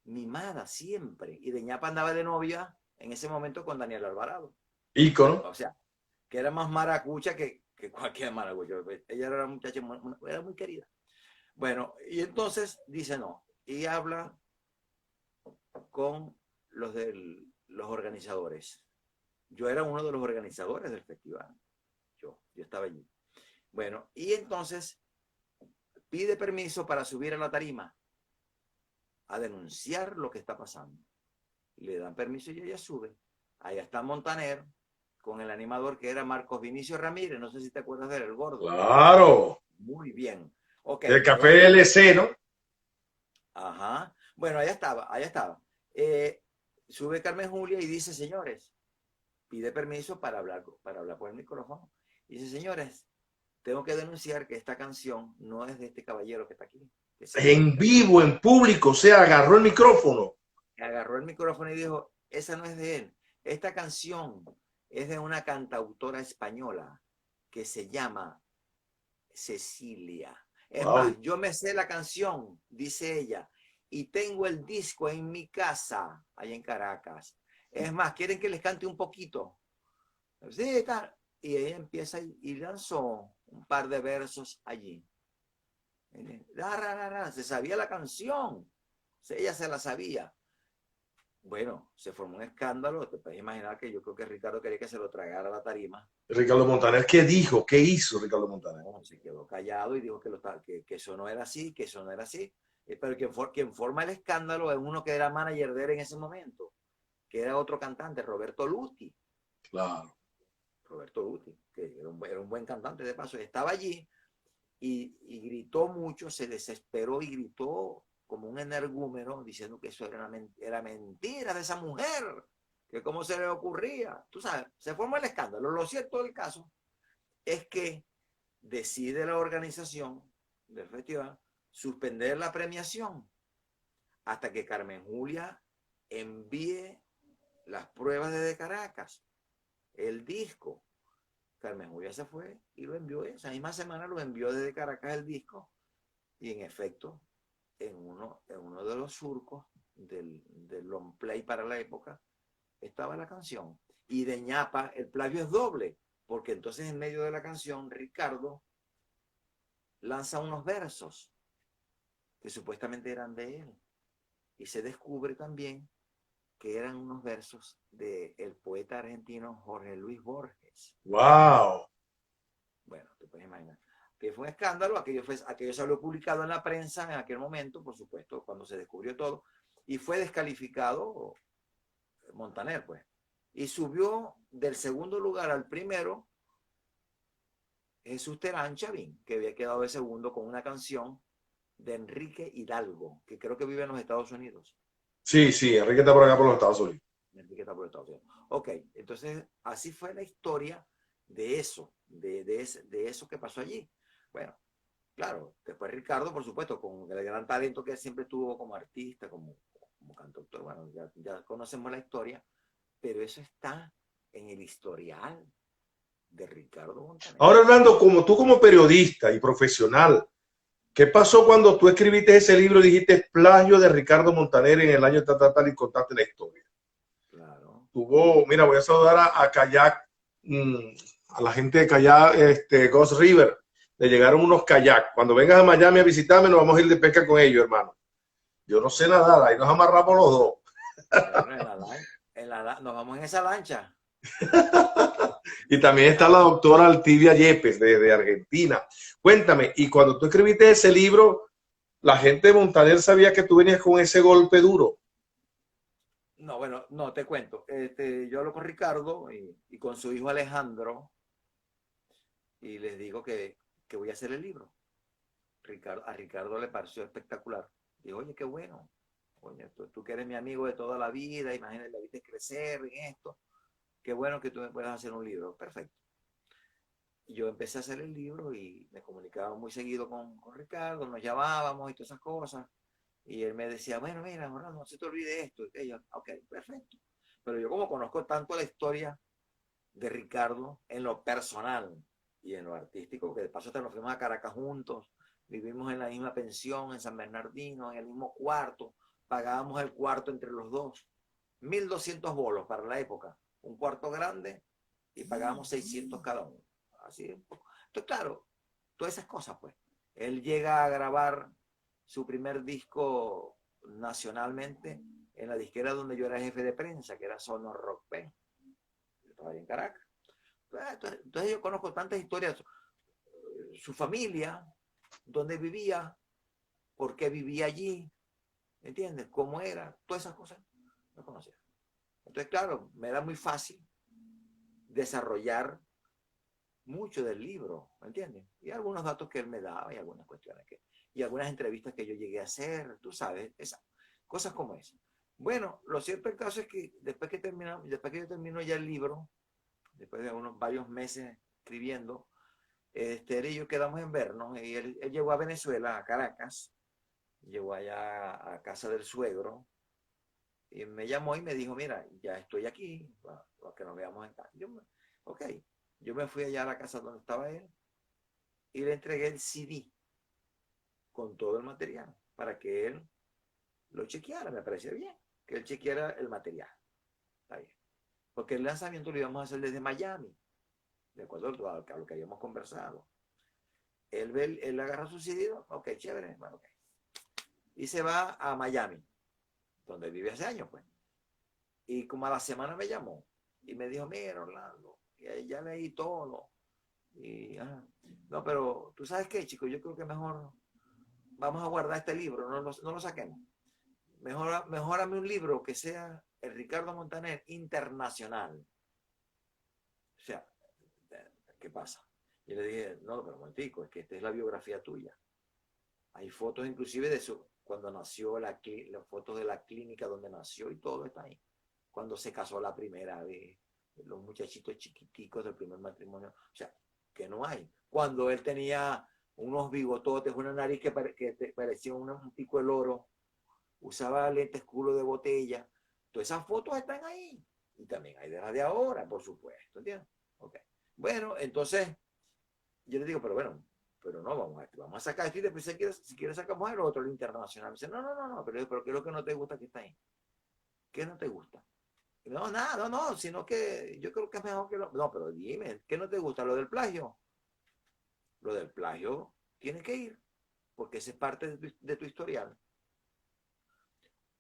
Mimada siempre. Y de ñapa andaba de novia en ese momento con Daniel Alvarado. Ícono. O sea, que era más maracucha que cualquier maracucha. Ella era una muchacha, era muy querida. Bueno, y entonces dice no. Y habla con los organizadores. Yo era uno de los organizadores del festival. Yo estaba allí. Bueno, y entonces pide permiso para subir a la tarima a denunciar lo que está pasando. Le dan permiso y ella sube. Allá está Montaner con el animador que era Marcos Vinicio Ramírez. No sé si te acuerdas de él, el gordo. Claro. Muy bien. Ok, El allá café viene. LC, ¿no? Ajá. Bueno, allá estaba. Sube Carmen Julia y dice, señores, pide permiso para hablar por el micrófono. Y dice, señores, tengo que denunciar que esta canción no es de este caballero que está aquí, que se llama En Ricardo. vivo, en público, o sea, agarró el micrófono. Agarró el micrófono y dijo, esa no es de él. Esta canción es de una cantautora española que se llama Cecilia. Es Wow. más, yo me sé la canción, dice ella, y tengo el disco en mi casa, allá en Caracas. Es más, ¿quieren que les cante un poquito? Sí, tal. Y ella empieza y lanzó un par de versos allí. Se sabía la canción. Ella se la sabía. Bueno, se formó un escándalo. Te puedes imaginar que yo creo que Ricardo quería que se lo tragara a la tarima. Ricardo Montaner, ¿qué dijo? ¿Qué hizo Ricardo Montaner? No, se quedó callado y dijo que eso no era así, que eso no era así. Pero quien forma el escándalo es uno que era manager de él en ese momento, que era otro cantante, Roberto Luti. Claro. Roberto Luti, que era un buen cantante de paso. Estaba allí y gritó mucho, se desesperó y gritó como un energúmeno diciendo que eso era mentira de esa mujer, que cómo se le ocurría. Tú sabes, se formó el escándalo. Lo cierto del caso es que decide la organización del festival suspender la premiación hasta que Carmen Julia envíe las pruebas desde Caracas. el disco. Carmen Julia se fue y lo envió, esa misma semana lo envió desde Caracas el disco, y en efecto, en uno de los surcos del long play para la época, estaba la canción. Y de ñapa, el plagio es doble, porque entonces en medio de la canción, Ricardo lanza unos versos que supuestamente eran de él. Y se descubre también que eran unos versos del poeta argentino Jorge Luis Borges. ¡Wow! Bueno, te puedes imaginar. Que fue un escándalo, aquello salió publicado en la prensa en aquel momento, por supuesto, cuando se descubrió todo, y fue descalificado Montaner, pues. Y subió del segundo lugar al primero Jesús Terán Chavín, que había quedado de segundo con una canción de Enrique Hidalgo, que creo que vive en los Estados Unidos. Sí, sí, Enrique está por acá por los Estados Unidos. Enrique está por los Estados Unidos. Ok, entonces así fue la historia de eso, de eso que pasó allí. Bueno, claro, después Ricardo, por supuesto, con el gran talento que siempre tuvo como artista, como cantautor, bueno, ya conocemos la historia, pero eso está en el historial de Ricardo Montaner. Ahora, Orlando, como tú como periodista y profesional, ¿qué pasó cuando tú escribiste ese libro y dijiste plagio de Ricardo Montaner en el año tal y contaste la historia? Claro. Mira, voy a saludar a Kayak, a la gente de Kayak, Ghost River. Le llegaron unos kayak. Cuando vengas a Miami a visitarme, nos vamos a ir de pesca con ellos, hermano. Yo no sé nadar, ahí nos amarramos los dos. Bueno, nos vamos en esa lancha. Y también está la doctora Altivia Yepes de Argentina. Cuéntame, y cuando tú escribiste ese libro, ¿la gente de Montaner sabía que tú venías con ese golpe duro? No, bueno, no, te cuento. Yo hablo con Ricardo y con su hijo Alejandro y les digo que voy a hacer el libro. A Ricardo le pareció espectacular. Digo, oye, qué bueno. Oye, tú que eres mi amigo de toda la vida, imagínate, la viste crecer en esto. Qué bueno que tú me puedas hacer un libro. Perfecto. Y yo empecé a hacer el libro y me comunicaba muy seguido con Ricardo, nos llamábamos y todas esas cosas. Y él me decía, bueno, mira, no se te olvide esto. Y yo, ok, perfecto. Pero yo como conozco tanto la historia de Ricardo en lo personal y en lo artístico, que de paso nos fuimos a Caracas juntos, vivimos en la misma pensión en San Bernardino, en el mismo cuarto, pagábamos el cuarto entre los dos, 1.200 bolos para la época, un cuarto grande y pagábamos 600 cada uno. Así es. Entonces, claro, todas esas cosas, pues. Él llega a grabar su primer disco nacionalmente en la disquera donde yo era jefe de prensa, que era Sonor Rock Band. Yo estaba ahí en Caracas. Entonces yo conozco tantas historias. Su familia, dónde vivía, por qué vivía allí, ¿entiendes? ¿Cómo era? Todas esas cosas no conocía. Entonces, claro, me era muy fácil desarrollar mucho del libro, ¿me entiendes? Y algunos datos que él me daba y algunas cuestiones y algunas entrevistas que yo llegué a hacer, tú sabes, cosas como esas. Bueno, lo cierto del caso es que después que yo termino ya el libro, después de varios meses escribiendo, él y yo quedamos en vernos y él llegó a Venezuela, a Caracas, llegó allá a casa del suegro y me llamó y me dijo, mira, ya estoy aquí, para que nos veamos en casa. Ok, yo me fui allá a la casa donde estaba él y le entregué el CD con todo el material para que él lo chequeara. Me parecía bien que él chequeara el material. Está bien. Porque el lanzamiento lo íbamos a hacer desde Miami, de acuerdo a lo que habíamos conversado. Él agarra su CD, ok, chévere, bueno, ok. Y se va a Miami, donde vive hace años, pues. Y como a la semana me llamó y me dijo, mira, Orlando, y ya leí todo. Y, no, pero tú sabes qué, chicos, yo creo que mejor vamos a guardar este libro, no lo saquemos. Mejorame un libro que sea el Ricardo Montaner internacional. O sea, ¿qué pasa? Y le dije, no, pero momentico, es que esta es la biografía tuya. Hay fotos inclusive de eso, cuando nació, las fotos de la clínica donde nació y todo está ahí. Cuando se casó la primera vez, los muchachitos chiquiticos del primer matrimonio. O sea, que no hay. Cuando él tenía unos bigototes, una nariz que parecía un pico de loro, usaba lentes culo de botella. Todas esas fotos están ahí. Y también hay de las de ahora, por supuesto, ¿entiendes? Okay. Bueno, entonces, yo le digo, pero bueno, pero no, vamos a sacar esto y después si quieres sacamos el otro, el internacional. Me dice, no, pero ¿qué es lo que no te gusta que está ahí? ¿Qué no te gusta? No, nada, no, sino que yo creo que es mejor que lo... No, pero dime, ¿qué no te gusta? ¿Lo del plagio? Lo del plagio tiene que ir, porque ese es parte de tu historial.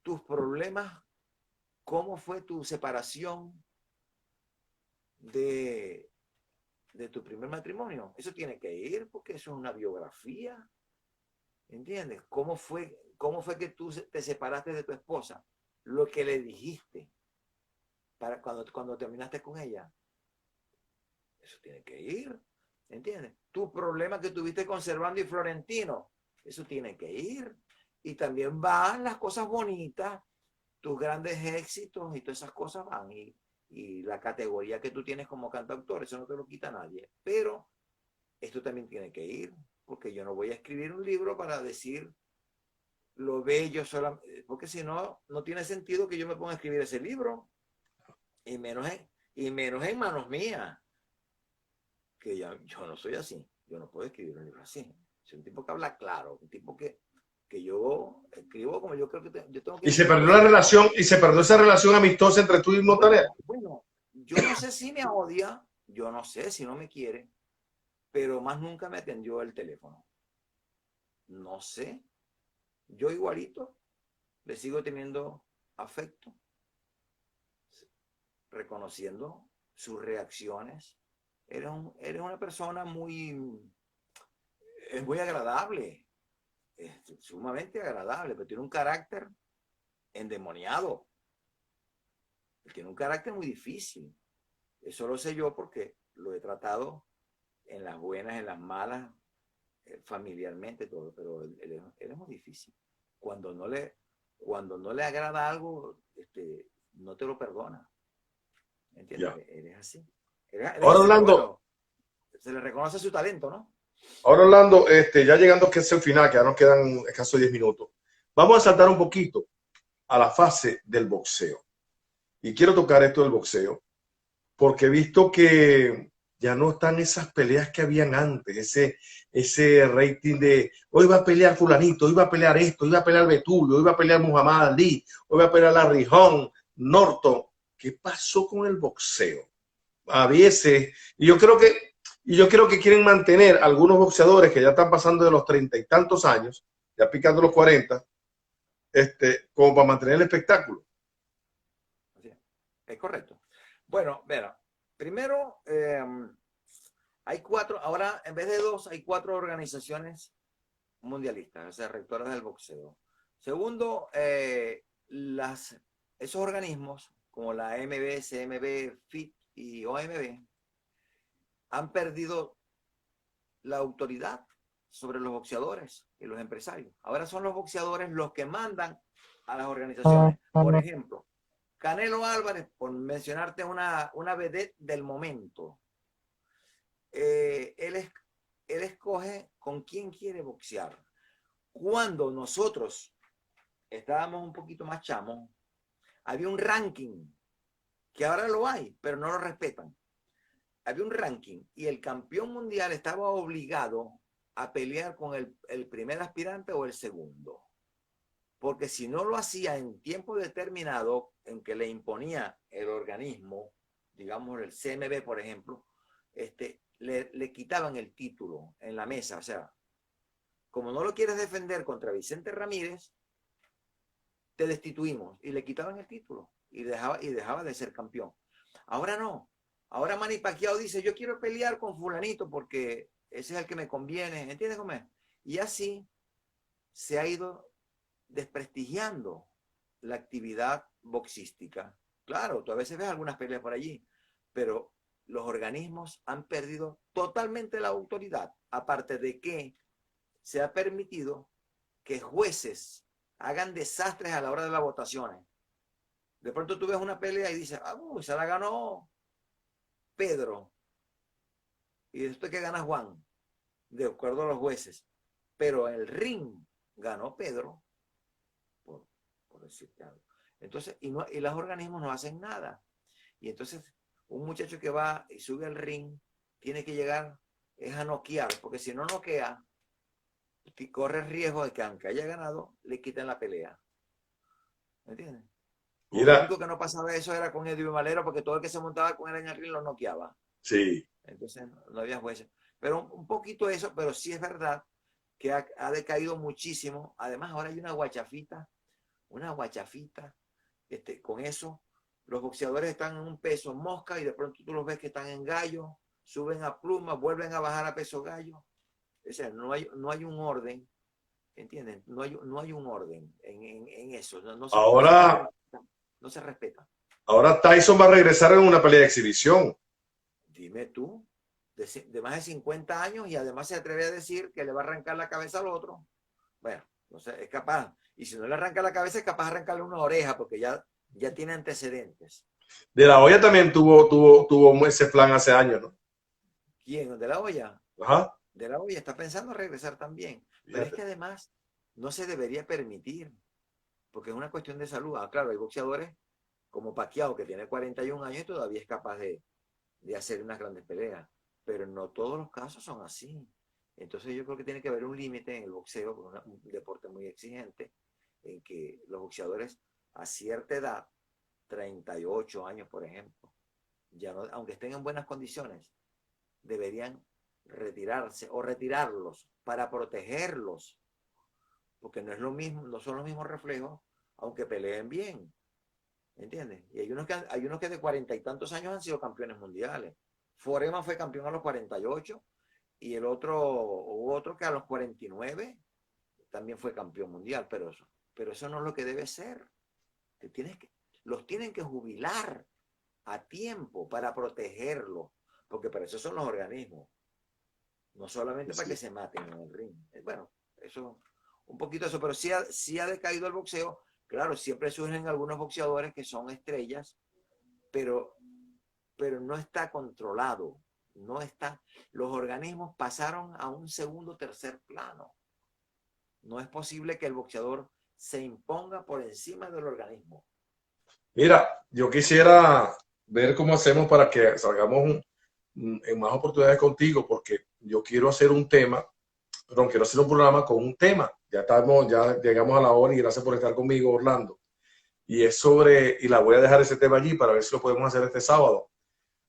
Tus problemas, ¿cómo fue tu separación de, de tu primer matrimonio? Eso tiene que ir, porque eso es una biografía, ¿entiendes? Cómo fue que tú te separaste de tu esposa? Lo que le dijiste para cuando terminaste con ella. Eso tiene que ir, ¿entiendes? Tu problema que tuviste con Servando y Florentino, eso tiene que ir. Y también van las cosas bonitas, tus grandes éxitos y todas esas cosas van. Y la categoría que tú tienes como cantautor, eso no te lo quita nadie. Pero esto también tiene que ir, porque yo no voy a escribir un libro para decir lo bello solamente, porque si no, no tiene sentido que yo me ponga a escribir ese libro, y menos en manos mías, que yo no soy así, yo no puedo escribir un libro así. Soy un tipo que habla claro, un tipo que yo escribo como yo creo que yo tengo que Y se escribir. perdió la relación, y se perdió esa relación amistosa entre tú y Montaner. Bueno, yo no sé si me odia, yo no sé si no me quiere, pero más nunca me atendió el teléfono. No sé, yo igualito le sigo teniendo afecto, reconociendo sus reacciones. Eres una persona es muy agradable, es sumamente agradable, pero tiene un carácter endemoniado. Tiene un carácter muy difícil. Eso lo sé yo porque lo he tratado en las buenas, en las malas, familiarmente, todo, pero él es muy difícil. Cuando no le agrada algo, no te lo perdona. ¿Entiendes? Ya. Él es así. Él es Ahora así, pero Orlando, bueno, se le reconoce su talento, ¿no? ahora Orlando, ya llegando que es el final, que ya nos quedan escasos 10 minutos. Vamos a saltar un poquito a la fase del boxeo. Y quiero tocar esto del boxeo, porque he visto que ya no están esas peleas que habían antes, ese rating de hoy va a pelear fulanito, hoy va a pelear esto, hoy va a pelear Betulio, hoy va a pelear Muhammad Ali, hoy va a pelear Larrijón, Norton. ¿Qué pasó con el boxeo? A veces, y yo creo que quieren mantener algunos boxeadores que ya están pasando de los 30 y tantos años, ya picando los 40, como para mantener el espectáculo. Así es correcto. Bueno, mira, primero, hay cuatro, ahora en vez de dos, hay cuatro organizaciones mundialistas, o sea, rectoras del boxeo. Segundo, esos organismos, como la AMB, CMB, FIT y OMB, han perdido la autoridad sobre los boxeadores y los empresarios. Ahora son los boxeadores los que mandan a las organizaciones. Por ejemplo, Canelo Álvarez, por mencionarte una vedette del momento, él escoge con quién quiere boxear. Cuando nosotros estábamos un poquito más chamos, había un ranking, que ahora lo hay, pero no lo respetan. Había un ranking y el campeón mundial estaba obligado a pelear con el primer aspirante o el segundo. Porque si no lo hacía en tiempo determinado, en que le imponía el organismo, digamos el CMB, por ejemplo, le quitaban el título en la mesa. O sea, como no lo quieres defender contra Vicente Ramírez, te destituimos y le quitaban el título y dejaba de ser campeón. Ahora no. Ahora Manny Pacquiao dice, yo quiero pelear con fulanito porque ese es el que me conviene. ¿Entiendes cómo es? Y así se ha ido desprestigiando la actividad boxística. Claro, tú a veces ves algunas peleas por allí, pero los organismos han perdido totalmente la autoridad, aparte de que se ha permitido que jueces hagan desastres a la hora de las votaciones. De pronto tú ves una pelea y dices, esa la ganó Pedro, y esto que gana Juan, de acuerdo a los jueces. Pero el ring ganó Pedro, por decirte algo. Entonces, y los organismos no hacen nada. Y entonces un muchacho que va y sube al ring tiene que llegar es a noquear, porque si no noquea, corre el riesgo de que aunque haya ganado, le quiten la pelea. ¿Me entiendes? Lo Mira, único que no pasaba eso era con Eddie Valero, porque todo el que se montaba con él en el ring lo noqueaba. sí. Entonces no había jueces. Pero un poquito eso, pero sí es verdad que ha decaído muchísimo. Además, ahora hay una guachafita, con eso, los boxeadores están en un peso mosca y de pronto tú los ves que están en gallo, suben a pluma, vuelven a bajar a peso gallo. O sea, no hay un orden, ¿entienden? No hay un orden en eso. Ahora, No se respeta. ahora Tyson va a regresar en una pelea de exhibición. Dime tú, de más de 50 años y además se atreve a decir que le va a arrancar la cabeza al otro. Bueno, no sé, es capaz. Y si no le arranca la cabeza, es capaz de arrancarle una oreja porque ya tiene antecedentes. De la Hoya también tuvo ese plan hace años, ¿no? ¿Quién? ¿De la olla? Ajá. De la olla está pensando regresar también. Pero Fíjate. es que además no se debería permitir porque es una cuestión de salud. Ah, claro, hay boxeadores como Pacquiao que tiene 41 años y todavía es capaz de hacer unas grandes peleas. Pero no todos los casos son así. Entonces yo creo que tiene que haber un límite en el boxeo, porque es un deporte muy exigente, en que los boxeadores a cierta edad, 38 años por ejemplo, ya no, aunque estén en buenas condiciones, deberían retirarse o retirarlos para protegerlos, porque no es lo mismo, no son los mismos reflejos, aunque peleen bien, ¿entiendes? Y hay unos que de 40 y tantos años han sido campeones mundiales. Foreman fue campeón a los 48 y hubo otro que a los 49 también fue campeón mundial, pero eso no es lo que debe ser. Los tienen que jubilar a tiempo para protegerlos, porque para eso son los organismos, no solamente para que se maten en el ring. Bueno, eso, un poquito eso, pero sí ha decaído el boxeo. Claro, siempre surgen algunos boxeadores que son estrellas, pero no está controlado, no está. Los organismos pasaron a un segundo, tercer plano. No es posible que el boxeador se imponga por encima del organismo. Mira, yo quisiera ver cómo hacemos para que salgamos en más oportunidades contigo, porque yo quiero hacer un tema, perdón, quiero hacer un programa con un tema. Ya llegamos a la hora y gracias por estar conmigo, Orlando. Y es y la voy a dejar ese tema allí para ver si lo podemos hacer este sábado,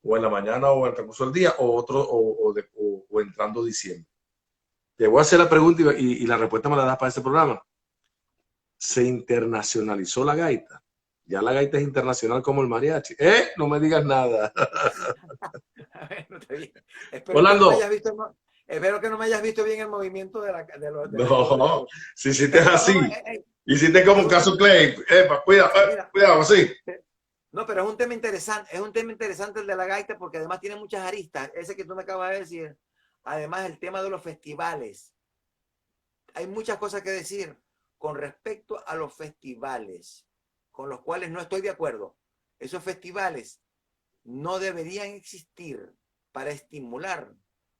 o en la mañana, o en el transcurso del día, o entrando diciembre. Te voy a hacer la pregunta y la respuesta me la das para ese programa. Se internacionalizó la gaita. Ya la gaita es internacional como el mariachi. No me digas nada. Orlando. Espero que no me hayas visto bien el movimiento No, si hiciste así. Hiciste como caso Clay. Cuidado, sí. No, pero es un tema interesante el de la gaita porque además tiene muchas aristas. Ese que tú me acabas de decir. Además, el tema de los festivales. Hay muchas cosas que decir con respecto a los festivales, con los cuales no estoy de acuerdo. Esos festivales no deberían existir para estimular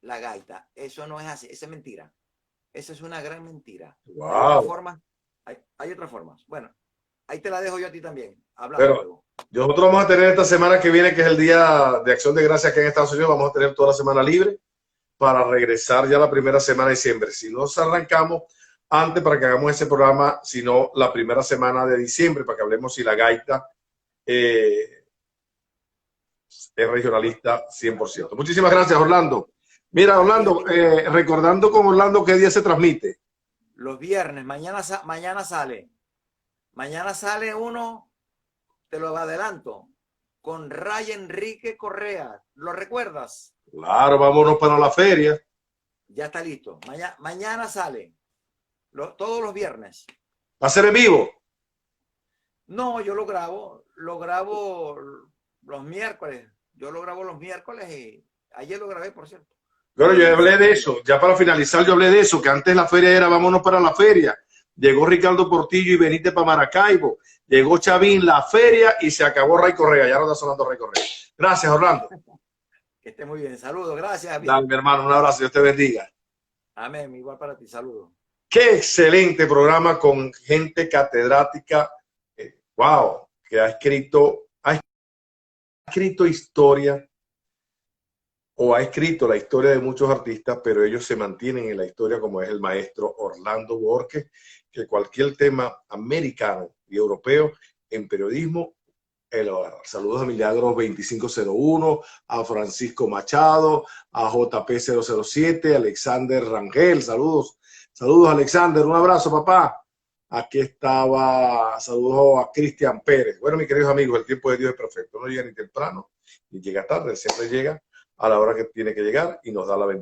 la gaita. Eso no es así, esa es mentira. Esa es una gran mentira. Wow. Hay otras formas. Bueno, ahí te la dejo yo a ti también. Pero nosotros vamos a tener esta semana que viene, que es el Día de Acción de Gracias aquí en Estados Unidos, vamos a tener toda la semana libre para regresar ya la primera semana de diciembre. Si no arrancamos antes para que hagamos ese programa, sino la primera semana de diciembre para que hablemos si la gaita es regionalista 100%. Muchísimas gracias, Orlando. Mira, Orlando, recordando con Orlando qué día se transmite. Los viernes, mañana sale. Mañana sale uno, te lo adelanto, con Ray Enrique Correa. ¿Lo recuerdas? Claro, vámonos para la feria. Ya está listo. Mañana sale. Todos los viernes. ¿Va a ser en vivo? No, yo lo grabo los miércoles. Yo lo grabo los miércoles y ayer lo grabé, por cierto. Bueno, yo hablé de eso. Ya para finalizar, yo hablé de eso, que antes la feria era vámonos para la feria. Llegó Ricardo Portillo y venite para Maracaibo. Llegó Chavín, la feria, y se acabó Ray Correa. Ya no está sonando Ray Correa. Gracias, Orlando. Que esté muy bien. Saludos, gracias. Dale, mi hermano, un abrazo. Dios te bendiga. Amén. Igual para ti. Saludos. Qué excelente programa con gente catedrática. Wow, que ha escrito escrito historia o ha escrito la historia de muchos artistas, pero ellos se mantienen en la historia, como es el maestro Orlando Borges, que cualquier tema americano y europeo en periodismo, él lo agarra. Saludos a Milagros 2501, a Francisco Machado, a JP007, Alexander Rangel, saludos. Saludos, Alexander, un abrazo, papá. Aquí estaba, saludos a Cristian Pérez. Bueno, mis queridos amigos, el tiempo de Dios es perfecto. No llega ni temprano, ni llega tarde, siempre llega a la hora que tiene que llegar y nos da la bendición.